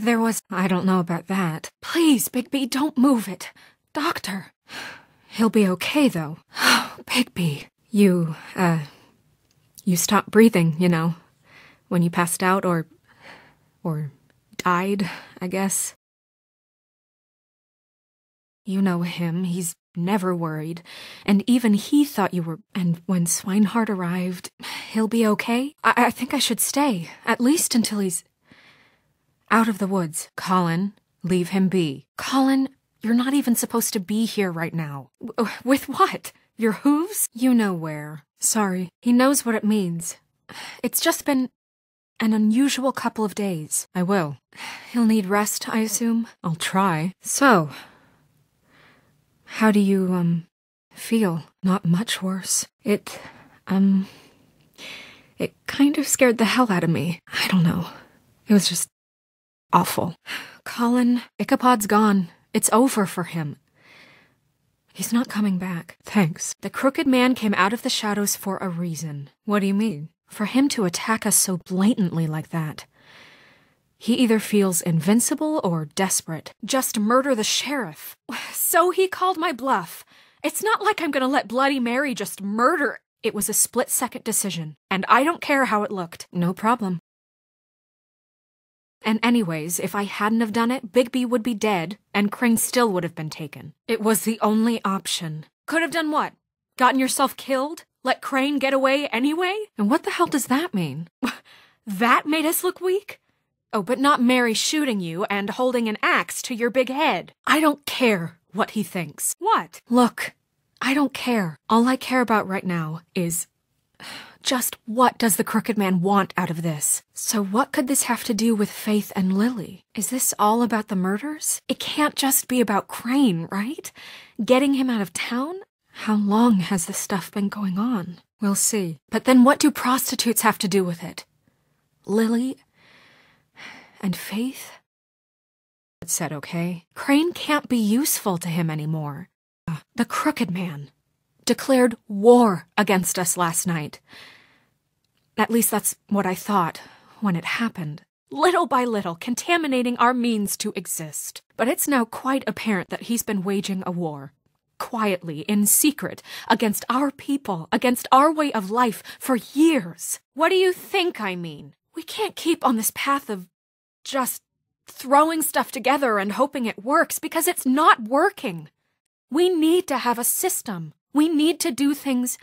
there was... I don't know about that. Please, Bigby, don't move it. Doctor. He'll be okay, though. Bigby. You stopped breathing, you know, when you passed out or died, I guess. You know him, he's never worried, and even he thought you were... And when Swinehart arrived, he'll be okay? I think I should stay, at least until he's out of the woods. Colin, leave him be. Colin, you're not even supposed to be here right now. With what? Your hooves? You know where. Sorry. He knows what it means. It's just been an unusual couple of days. I will. He'll need rest, I assume. I'll try. So, how do you, feel? Not much worse. It kind of scared the hell out of me. I don't know. It was just awful. Colin, Ichabod's gone. It's over for him. He's not coming back. Thanks. The crooked man came out of the shadows for a reason. What do you mean? For him to attack us so blatantly like that. He either feels invincible or desperate. Just murder the sheriff. So he called my bluff. It's not like I'm gonna let Bloody Mary just murder. It was a split-second decision, and I don't care how it looked. No problem. And anyways, if I hadn't have done it, Bigby would be dead, and Crane still would have been taken. It was the only option. Could have done what? Gotten yourself killed? Let Crane get away anyway? And what the hell does that mean? That made us look weak? Oh, but not Mary shooting you and holding an axe to your big head. I don't care what he thinks. What? Look, I don't care. All I care about right now is... just what does the crooked man want out of this? So what could this have to do with Faith and Lily? Is this all about the murders? It can't just be about Crane, right? Getting him out of town? How long has this stuff been going on? We'll see. But then what do prostitutes have to do with it? Lily and Faith? It said okay. Crane can't be useful to him anymore. The crooked man declared war against us last night. At least that's what I thought when it happened. Little by little, contaminating our means to exist. But it's now quite apparent that he's been waging a war. Quietly, in secret, against our people, against our way of life for years. What do you think I mean? We can't keep on this path of just throwing stuff together and hoping it works, because it's not working. We need to have a system. We need to do things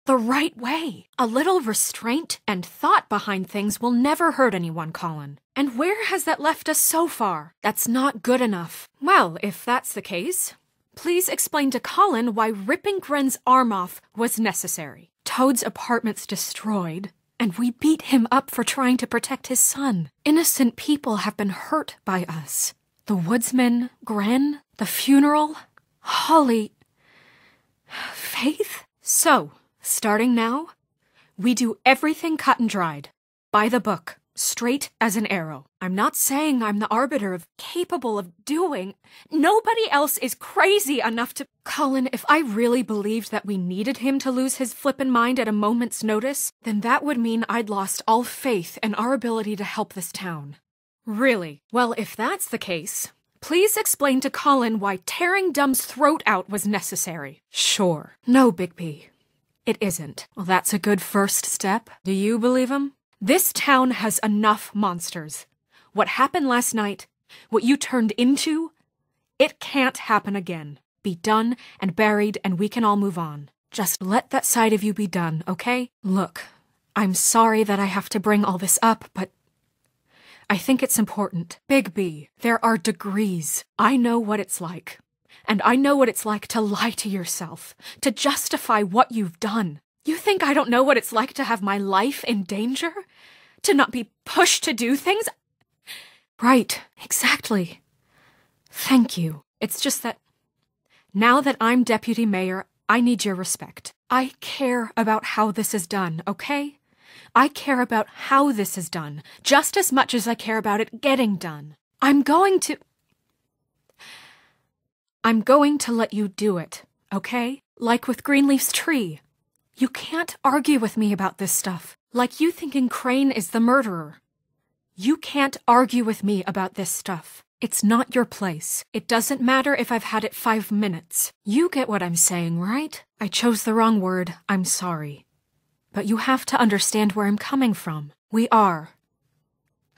the right way. A little restraint and thought behind things will never hurt anyone, Colin. And where has that left us so far? That's not good enough. Well, if that's the case, please explain to Colin why ripping Gren's arm off was necessary. Toad's apartment's destroyed, and we beat him up for trying to protect his son. Innocent people have been hurt by us. The woodsman, Gren, the funeral, Holly... Faith? So, starting now, we do everything cut and dried. By the book. Straight as an arrow. I'm not saying I'm the arbiter of capable of doing. Nobody else is crazy enough to... Colin, if I really believed that we needed him to lose his flippin' mind at a moment's notice, then that would mean I'd lost all faith in our ability to help this town. Really? Well, if that's the case... Please explain to Colin why tearing Dumb's throat out was necessary. Sure. No, Bigby. It isn't. Well, that's a good first step. Do you believe him? This town has enough monsters. What happened last night, what you turned into, it can't happen again. Be done and buried and we can all move on. Just let that side of you be done, okay? Look, I'm sorry that I have to bring all this up, but I think it's important. Bigby, there are degrees. I know what it's like. And I know what it's like to lie to yourself, to justify what you've done. You think I don't know what it's like to have my life in danger? To not be pushed to do things? Right, exactly. Thank you. It's just that now that I'm deputy mayor, I need your respect. I care about how this is done, okay? I care about how this is done, just as much as I care about it getting done. I'm going to let you do it, okay? Like with Greenleaf's tree. You can't argue with me about this stuff, like you thinking Crane is the murderer. You can't argue with me about this stuff. It's not your place. It doesn't matter if I've had it 5 minutes. You get what I'm saying, right? I chose the wrong word. I'm sorry. But you have to understand where I'm coming from. We are.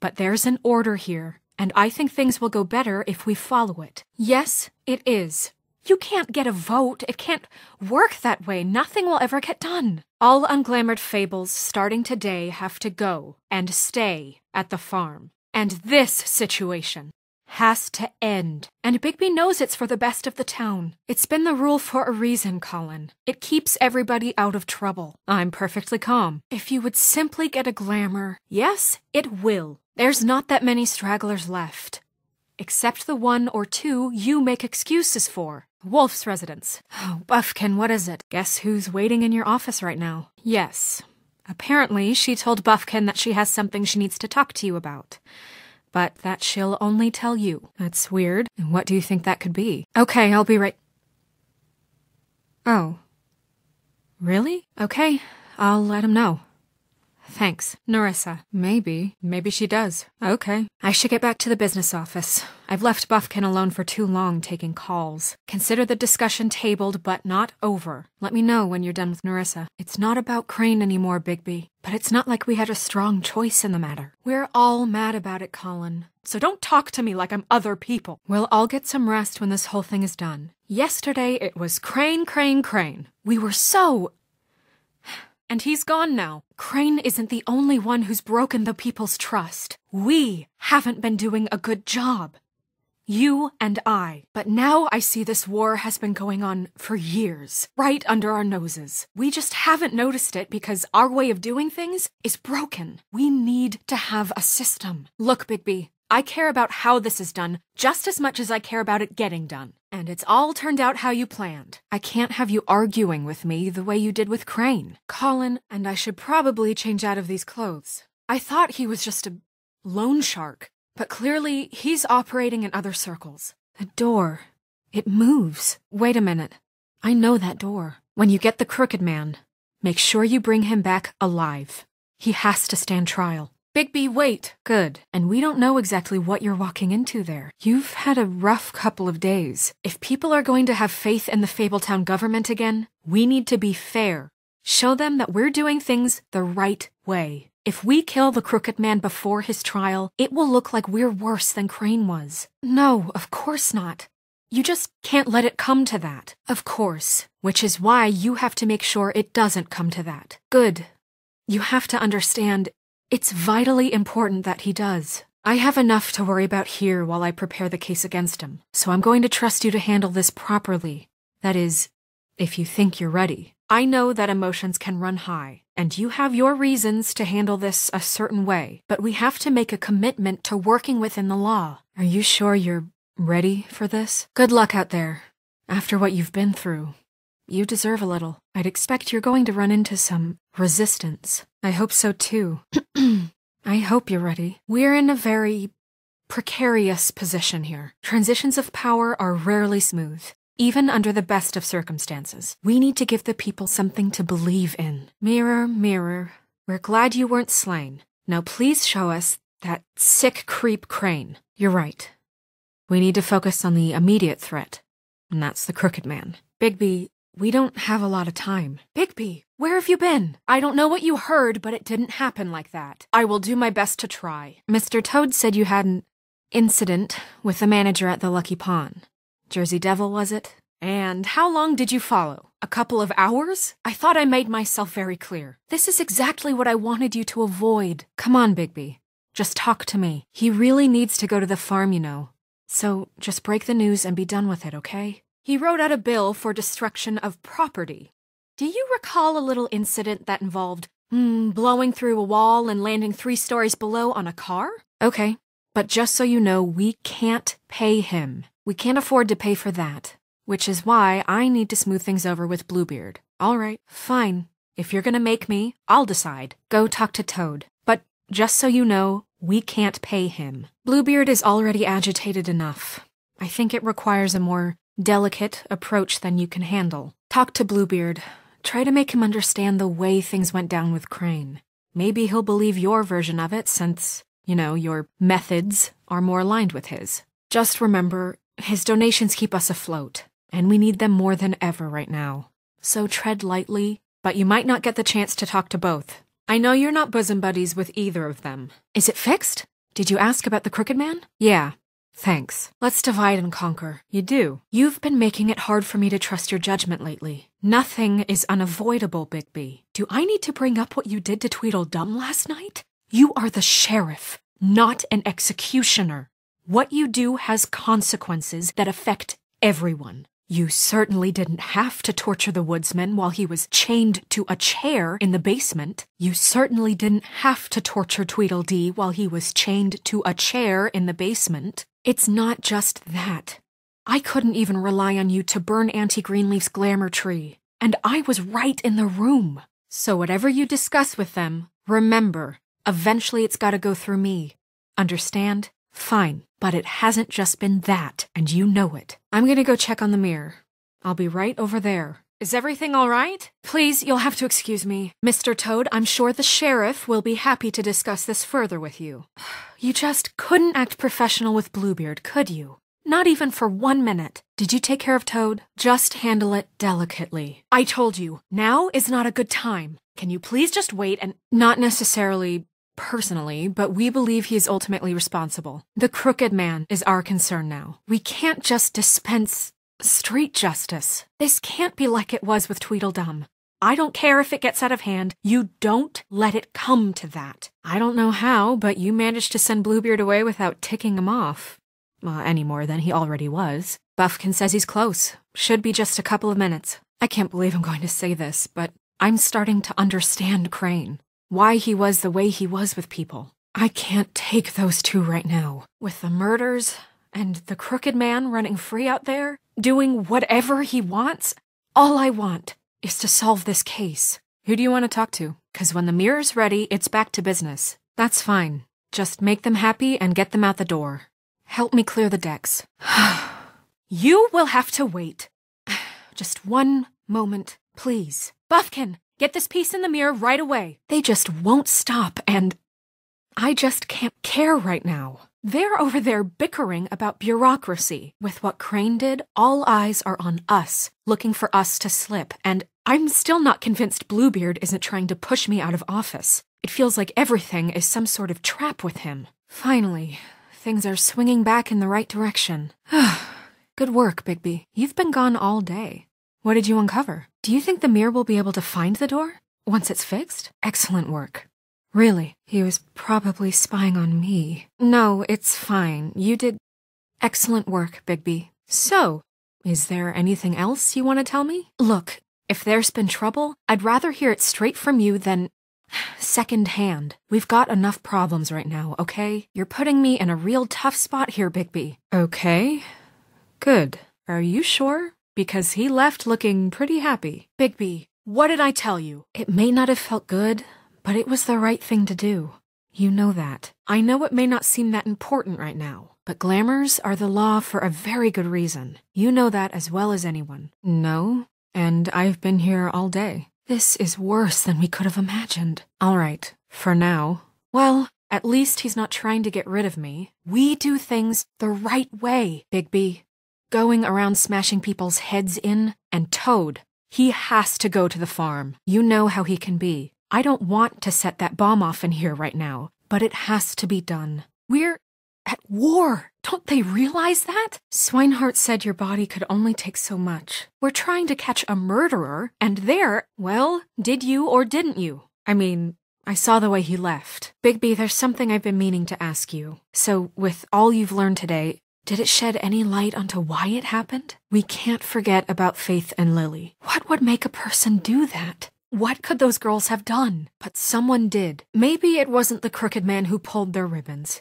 But there's an order here, and I think things will go better if we follow it. Yes, it is. You can't get a vote. It can't work that way. Nothing will ever get done. All unglamoured fables starting today have to go and stay at the farm. And this situation has to end. And Bigby knows it's for the best of the town. It's been the rule for a reason, Colin. It keeps everybody out of trouble. I'm perfectly calm. If you would simply get a glamour, yes, it will. There's not that many stragglers left. Except the 1 or 2 you make excuses for. Wolf's residence. Oh, Buffkin, what is it? Guess who's waiting in your office right now? Yes. Apparently, she told Buffkin that she has something she needs to talk to you about. But that she'll only tell you. That's weird. And what do you think that could be? Okay, I'll be right... Oh. Really? Okay, I'll let him know. Thanks. Nerissa. Maybe she does. Okay. I should get back to the business office. I've left Buffkin alone for too long taking calls. Consider the discussion tabled, but not over. Let me know when you're done with Nerissa. It's not about Crane anymore, Bigby. But it's not like we had a strong choice in the matter. We're all mad about it, Colin. So don't talk to me like I'm other people. We'll all get some rest when this whole thing is done. Yesterday, it was Crane, Crane, Crane. We were so... And he's gone now. Crane isn't the only one who's broken the people's trust. We haven't been doing a good job. You and I. But now I see this war has been going on for years, right under our noses. We just haven't noticed it because our way of doing things is broken. We need to have a system. Look, Bigby, I care about how this is done just as much as I care about it getting done. And it's all turned out how you planned. I can't have you arguing with me the way you did with Crane. Colin, and I should probably change out of these clothes. I thought he was just a loan shark, but clearly he's operating in other circles. The door, it moves. Wait a minute. I know that door. When you get the Crooked Man, make sure you bring him back alive. He has to stand trial. Bigby, wait. Good. And we don't know exactly what you're walking into there. You've had a rough couple of days. If people are going to have faith in the Fabletown government again, we need to be fair. Show them that we're doing things the right way. If we kill the Crooked Man before his trial, it will look like we're worse than Crane was. No, of course not. You just can't let it come to that. Of course. Which is why you have to make sure it doesn't come to that. Good. You have to understand... It's vitally important that he does. I have enough to worry about here while I prepare the case against him, so I'm going to trust you to handle this properly. That is, if you think you're ready. I know that emotions can run high, and you have your reasons to handle this a certain way, but we have to make a commitment to working within the law. Are you sure you're ready for this? Good luck out there. After what you've been through, you deserve a little. I'd expect you're going to run into some resistance. I hope so too. I hope you're ready. We're in a very precarious position here. Transitions of power are rarely smooth, even under the best of circumstances. We need to give the people something to believe in. Mirror, mirror, we're glad you weren't slain. Now please show us that sick creep Crane. You're right. We need to focus on the immediate threat, and that's the Crooked Man. Bigby, we don't have a lot of time. Bigby, where have you been? I don't know what you heard, but it didn't happen like that. I will do my best to try. Mr. Toad said you had an incident with the manager at the Lucky Pawn. Jersey Devil, was it? And how long did you follow? A couple of hours? I thought I made myself very clear. This is exactly what I wanted you to avoid. Come on, Bigby. Just talk to me. He really needs to go to the farm, you know. So just break the news and be done with it, okay? He wrote out a bill for destruction of property. Do you recall a little incident that involved, blowing through a wall and landing 3 stories below on a car? Okay, but just so you know, we can't pay him. We can't afford to pay for that, which is why I need to smooth things over with Bluebeard. All right, fine. If you're gonna make me, I'll decide. Go talk to Toad. But just so you know, we can't pay him. Bluebeard is already agitated enough. I think it requires a more delicate approach than you can handle. Talk to Bluebeard. Try to make him understand the way things went down with Crane. Maybe he'll believe your version of it since You know, your methods are more aligned with his. Just remember, his donations keep us afloat, and we need them more than ever right now. So tread lightly, but you might not get the chance to talk to both. I know you're not bosom buddies with either of them. Is it fixed? Did you ask about the Crooked Man? Yeah. Thanks. Let's divide and conquer. You do. You've been making it hard for me to trust your judgment lately. Nothing is unavoidable, Bigby. Do I need to bring up what you did to Tweedledum last night? You are the sheriff, not an executioner. What you do has consequences that affect everyone. You certainly didn't have to torture the woodsman while he was chained to a chair in the basement. You certainly didn't have to torture Tweedledee while he was chained to a chair in the basement. It's not just that. I couldn't even rely on you to burn Auntie Greenleaf's glamour tree, and I was right in the room. So whatever you discuss with them, remember, eventually it's gotta go through me. Understand? Fine, but it hasn't just been that, and you know it. I'm gonna go check on the mirror. I'll be right over there. Is everything all right? Please, you'll have to excuse me. Mr. Toad, I'm sure the sheriff will be happy to discuss this further with you. You just couldn't act professional with Bluebeard, could you? Not even for 1 minute. Did you take care of Toad? Just handle it delicately. I told you, now is not a good time. Can you please just wait and— Not necessarily personally, but we believe he is ultimately responsible. The Crooked Man is our concern now. We can't just dispense street justice. This can't be like it was with Tweedledum. I don't care if it gets out of hand. You don't let it come to that. I don't know how, but you managed to send Bluebeard away without ticking him off. Any more than he already was. Buffkin says he's close. Should be just a couple of minutes. I can't believe I'm going to say this, but I'm starting to understand Crane. Why he was the way he was with people. I can't take those two right now. With the murders and the Crooked Man running free out there, doing whatever he wants, all I want is to solve this case. Who do you want to talk to? 'Cause when the mirror's ready, it's back to business. That's fine. Just make them happy and get them out the door. Help me clear the decks. You will have to wait. Just 1 moment, please. Buffkin, get this piece in the mirror right away. They just won't stop, and I just can't care right now. They're over there bickering about bureaucracy. With what Crane did, all eyes are on us, looking for us to slip, and I'm still not convinced Bluebeard isn't trying to push me out of office. It feels like everything is some sort of trap with him. Finally, things are swinging back in the right direction. Good work, Bigby. You've been gone all day. What did you uncover? Do you think the mirror will be able to find the door once it's fixed? Excellent work. Really? He was probably spying on me. No, it's fine. You did excellent work, Bigby. So, is there anything else you want to tell me? Look, if there's been trouble, I'd rather hear it straight from you than second-hand. We've got enough problems right now, okay? You're putting me in a real tough spot here, Bigby. Okay. Good. Are you sure? Because he left looking pretty happy. Bigby, what did I tell you? It may not have felt good, but it was the right thing to do. You know that. I know it may not seem that important right now, but glamours are the law for a very good reason. You know that as well as anyone. No, and I've been here all day. This is worse than we could have imagined. All right, for now. Well, at least he's not trying to get rid of me. We do things the right way, Bigby. Going around smashing people's heads in, and Toad, he has to go to the farm. You know how he can be. I don't want to set that bomb off in here right now, but it has to be done. We're at war. Don't they realize that? Swinehart said your body could only take so much. We're trying to catch a murderer, and well, did you or didn't you? I mean, I saw the way he left. Bigby, there's something I've been meaning to ask you. So, with all you've learned today, did it shed any light onto why it happened? We can't forget about Faith and Lily. What would make a person do that? What could those girls have done? But someone did. Maybe it wasn't the Crooked Man who pulled their ribbons.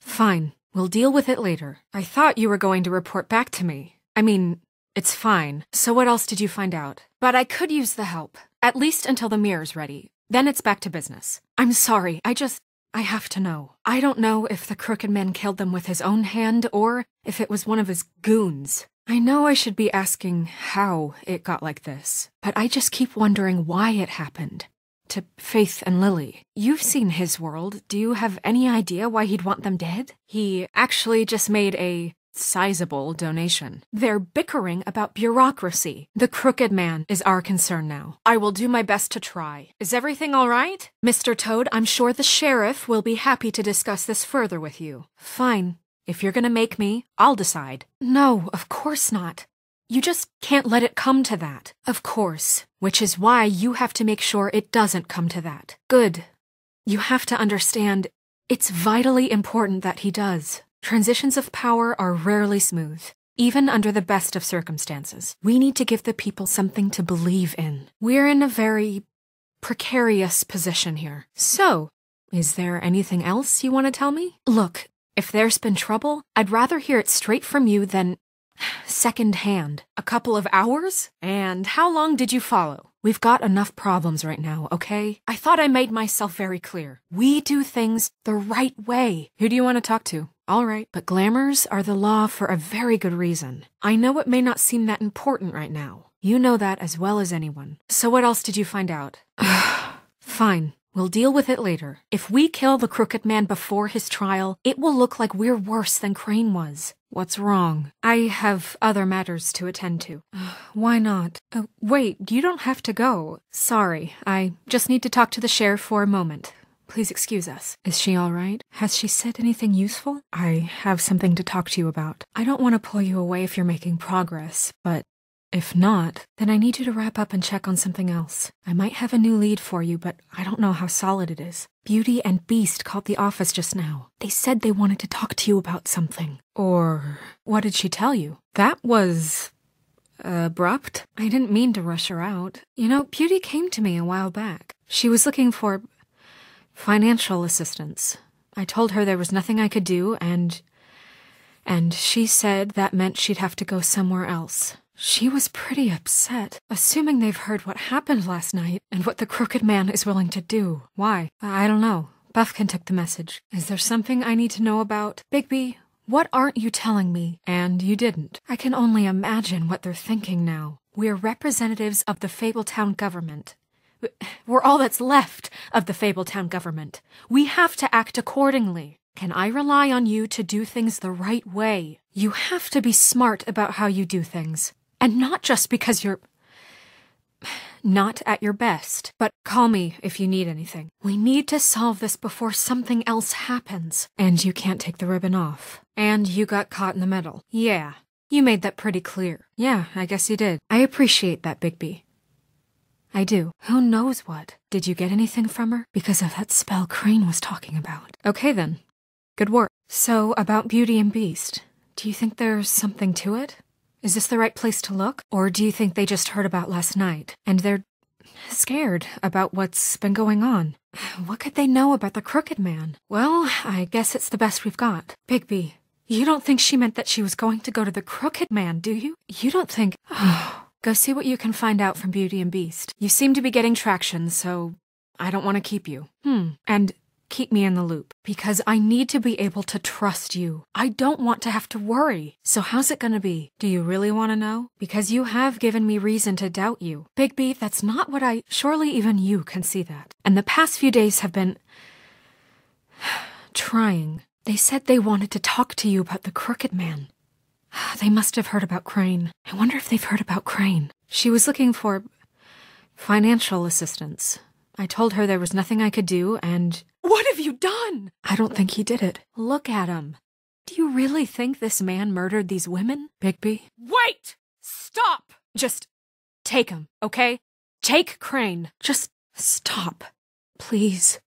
Fine. We'll deal with it later. I thought you were going to report back to me. I mean, it's fine. So what else did you find out? But I could use the help. At least until the mirror's ready. Then it's back to business. I'm sorry. I have to know. I don't know if the Crooked Man killed them with his own hand or if it was one of his goons. I know I should be asking how it got like this, but I just keep wondering why it happened. to Faith and Lily. You've seen his world. Do you have any idea why he'd want them dead? He actually just made a sizable donation. They're bickering about bureaucracy. The Crooked Man is our concern now. I will do my best to try. Is everything all right? Mr. Toad, I'm sure the sheriff will be happy to discuss this further with you. Fine. If you're gonna make me, I'll decide. No, of course not. You just can't let it come to that. Of course. Which is why you have to make sure it doesn't come to that. Good. You have to understand, it's vitally important that he does. Transitions of power are rarely smooth, even under the best of circumstances. We need to give the people something to believe in. We're in a very precarious position here. So, is there anything else you want to tell me? Look, if there's been trouble, I'd rather hear it straight from you than second-hand. A couple of hours? And how long did you follow? We've got enough problems right now, okay? I thought I made myself very clear. We do things the right way. Who do you want to talk to? All right, but glamours are the law for a very good reason. I know it may not seem that important right now. You know that as well as anyone. So what else did you find out? Fine. We'll deal with it later. If we kill the Crooked Man before his trial, it will look like we're worse than Crane was. What's wrong? I have other matters to attend to. Why not? Wait, you don't have to go. Sorry, I just need to talk to the sheriff for a moment. Please excuse us. Is she all right? Has she said anything useful? I have something to talk to you about. I don't want to pull you away if you're making progress, but if not, then I need you to wrap up and check on something else. I might have a new lead for you, but I don't know how solid it is. Beauty and Beast called the office just now. They said they wanted to talk to you about something. Or what did she tell you? That was abrupt. I didn't mean to rush her out. You know, Beauty came to me a while back. She was looking for financial assistance. I told her there was nothing I could do, and she said that meant she'd have to go somewhere else. She was pretty upset, assuming they've heard what happened last night and what the Crooked Man is willing to do. Why? I don't know. Buffkin took the message. Is there something I need to know about? Bigby, what aren't you telling me? And you didn't. I can only imagine what they're thinking now. We're representatives of the Fabletown government. We're all that's left of the Fabletown government. We have to act accordingly. Can I rely on you to do things the right way? You have to be smart about how you do things. And not just because you're not at your best. But call me if you need anything. We need to solve this before something else happens. And you can't take the ribbon off. And you got caught in the middle. Yeah, you made that pretty clear. Yeah, I guess you did. I appreciate that, Bigby. I do. Who knows what? Did you get anything from her? Because of that spell Crane was talking about. Okay then. Good work. So, about Beauty and Beast, do you think there's something to it? Is this the right place to look? Or do you think they just heard about last night, and they're scared about what's been going on? What could they know about the Crooked Man? Well, I guess it's the best we've got. Bigby, you don't think she meant that she was going to go to the Crooked Man, do you? You don't think... Go see what you can find out from Beauty and Beast. You seem to be getting traction, so I don't want to keep you. And keep me in the loop, because I need to be able to trust you. I don't want to have to worry. So how's it gonna be? Do you really want to know? Because you have given me reason to doubt you. Bigby, that's not what I... Surely even you can see that. And the past few days have been... trying. They said they wanted to talk to you about the Crooked Man. They must have heard about Crane. I wonder if they've heard about Crane. She was looking for financial assistance. I told her there was nothing I could do, and... What have you done? I don't think he did it. Look at him. Do you really think this man murdered these women, Bigby? Wait! Stop! Just take him, okay? Take Crane. Just stop. Please.